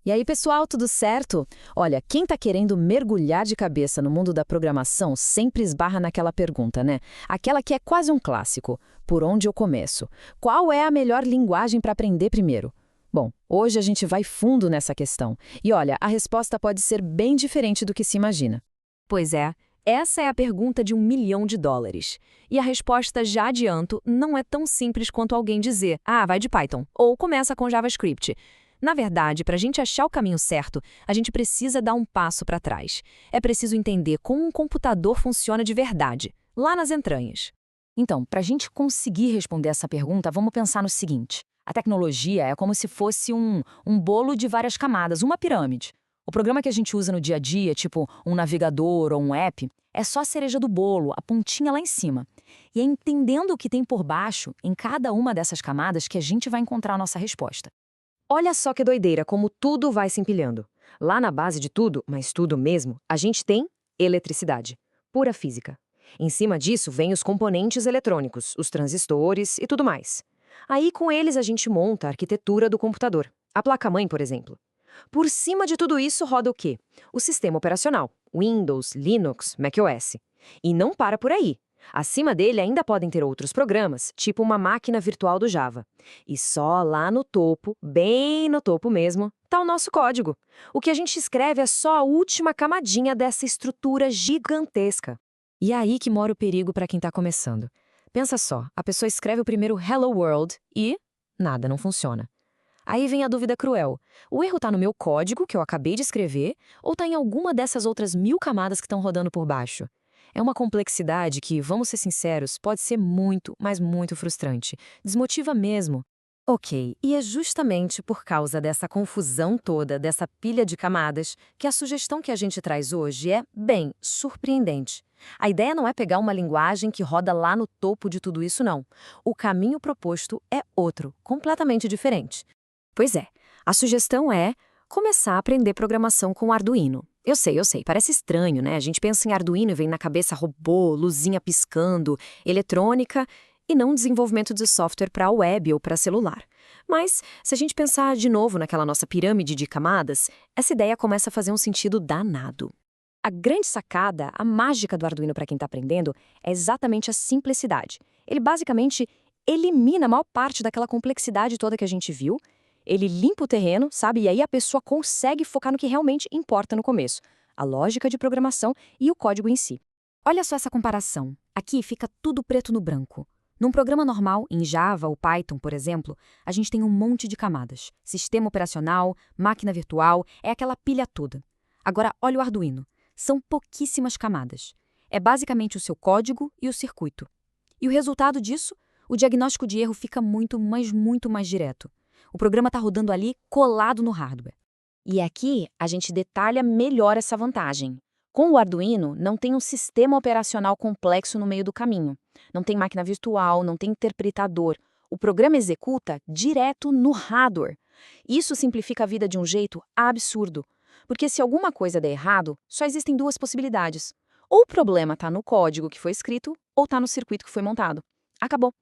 E aí, pessoal, tudo certo? Olha, quem está querendo mergulhar de cabeça no mundo da programação sempre esbarra naquela pergunta, né? Aquela que é quase um clássico. Por onde eu começo? Qual é a melhor linguagem para aprender primeiro? Bom, hoje a gente vai fundo nessa questão. E olha, a resposta pode ser bem diferente do que se imagina. Pois é, essa é a pergunta de US$ 1 milhão. E a resposta, já adianto, não é tão simples quanto alguém dizer, vai de Python, ou começa com JavaScript. Na verdade, para a gente achar o caminho certo, a gente precisa dar um passo para trás. É preciso entender como um computador funciona de verdade, lá nas entranhas. Então, para a gente conseguir responder essa pergunta, vamos pensar no seguinte. A tecnologia é como se fosse um bolo de várias camadas, uma pirâmide. O programa que a gente usa no dia a dia, tipo um navegador ou um app, é só a cereja do bolo, a pontinha lá em cima. E é entendendo o que tem por baixo, em cada uma dessas camadas, que a gente vai encontrar a nossa resposta. Olha só que doideira como tudo vai se empilhando. Lá na base de tudo, mas tudo mesmo, a gente tem eletricidade, pura física. Em cima disso vem os componentes eletrônicos, os transistores e tudo mais. Aí com eles a gente monta a arquitetura do computador, a placa-mãe, por exemplo. Por cima de tudo isso roda o quê? O sistema operacional, Windows, Linux, macOS. E não para por aí. Acima dele ainda podem ter outros programas, tipo uma máquina virtual do Java. E só lá no topo, bem no topo mesmo, está o nosso código. O que a gente escreve é só a última camadinha dessa estrutura gigantesca. E é aí que mora o perigo para quem está começando. Pensa só, a pessoa escreve o primeiro Hello World e nada, não funciona. Aí vem a dúvida cruel. O erro está no meu código, que eu acabei de escrever, ou está em alguma dessas outras 1000 camadas que estão rodando por baixo? É uma complexidade que, vamos ser sinceros, pode ser muito, mas muito frustrante. Desmotiva mesmo. Ok, e é justamente por causa dessa confusão toda, dessa pilha de camadas, que a sugestão que a gente traz hoje é, bem, surpreendente. A ideia não é pegar uma linguagem que roda lá no topo de tudo isso, não. O caminho proposto é outro, completamente diferente. Pois é, a sugestão é começar a aprender programação com Arduino. Eu sei, parece estranho, né? A gente pensa em Arduino e vem na cabeça robô, luzinha piscando, eletrônica e não desenvolvimento de software para web ou para celular. Mas, se a gente pensar de novo naquela nossa pirâmide de camadas, essa ideia começa a fazer um sentido danado. A grande sacada, a mágica do Arduino para quem está aprendendo, é exatamente a simplicidade. Ele basicamente elimina a maior parte daquela complexidade toda que a gente viu. Ele limpa o terreno, sabe? E aí a pessoa consegue focar no que realmente importa no começo. A lógica de programação e o código em si. Olha só essa comparação. Aqui fica tudo preto no branco. Num programa normal, em Java ou Python, por exemplo, a gente tem um monte de camadas. Sistema operacional, máquina virtual, é aquela pilha toda. Agora, olha o Arduino. São pouquíssimas camadas. É basicamente o seu código e o circuito. E o resultado disso? O diagnóstico de erro fica muito, mas muito mais direto. O programa está rodando ali colado no hardware. E aqui a gente detalha melhor essa vantagem. Com o Arduino, não tem um sistema operacional complexo no meio do caminho. Não tem máquina virtual, não tem interpretador. O programa executa direto no hardware. Isso simplifica a vida de um jeito absurdo. Porque se alguma coisa der errado, só existem duas possibilidades. Ou o problema está no código que foi escrito, ou está no circuito que foi montado. Acabou.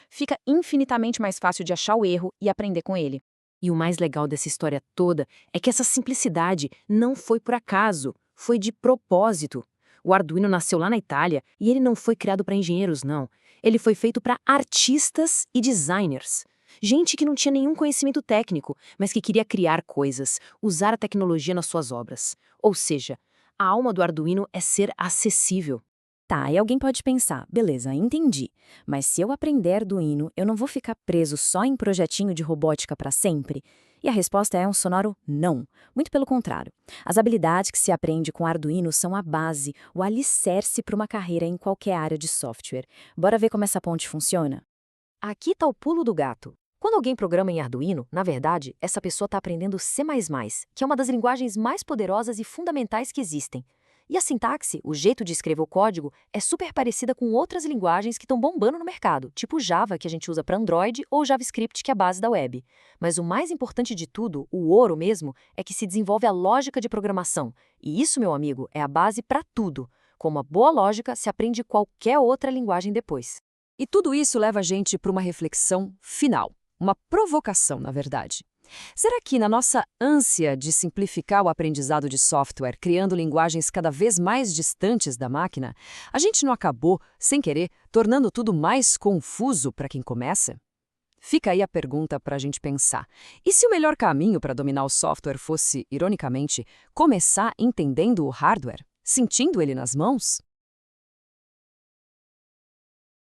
Fica infinitamente mais fácil de achar o erro e aprender com ele. E o mais legal dessa história toda é que essa simplicidade não foi por acaso, foi de propósito. O Arduino nasceu lá na Itália e ele não foi criado para engenheiros, não. Ele foi feito para artistas e designers. Gente que não tinha nenhum conhecimento técnico, mas que queria criar coisas, usar a tecnologia nas suas obras. Ou seja, a alma do Arduino é ser acessível. Tá, e alguém pode pensar, beleza, entendi, mas se eu aprender Arduino, eu não vou ficar preso só em projetinho de robótica para sempre? E a resposta é um sonoro não. Muito pelo contrário. As habilidades que se aprende com Arduino são a base, o alicerce para uma carreira em qualquer área de software. Bora ver como essa ponte funciona? Aqui está o pulo do gato. Quando alguém programa em Arduino, na verdade, essa pessoa está aprendendo C++, que é uma das linguagens mais poderosas e fundamentais que existem. E a sintaxe, o jeito de escrever o código, é super parecida com outras linguagens que estão bombando no mercado, tipo Java, que a gente usa para Android, ou JavaScript, que é a base da web. Mas o mais importante de tudo, o ouro mesmo, é que se desenvolve a lógica de programação. E isso, meu amigo, é a base para tudo. Com uma boa lógica, se aprende qualquer outra linguagem depois. E tudo isso leva a gente para uma reflexão final. Uma provocação, na verdade. Será que, na nossa ânsia de simplificar o aprendizado de software, criando linguagens cada vez mais distantes da máquina, a gente não acabou, sem querer, tornando tudo mais confuso para quem começa? Fica aí a pergunta para a gente pensar. E se o melhor caminho para dominar o software fosse, ironicamente, começar entendendo o hardware, sentindo ele nas mãos?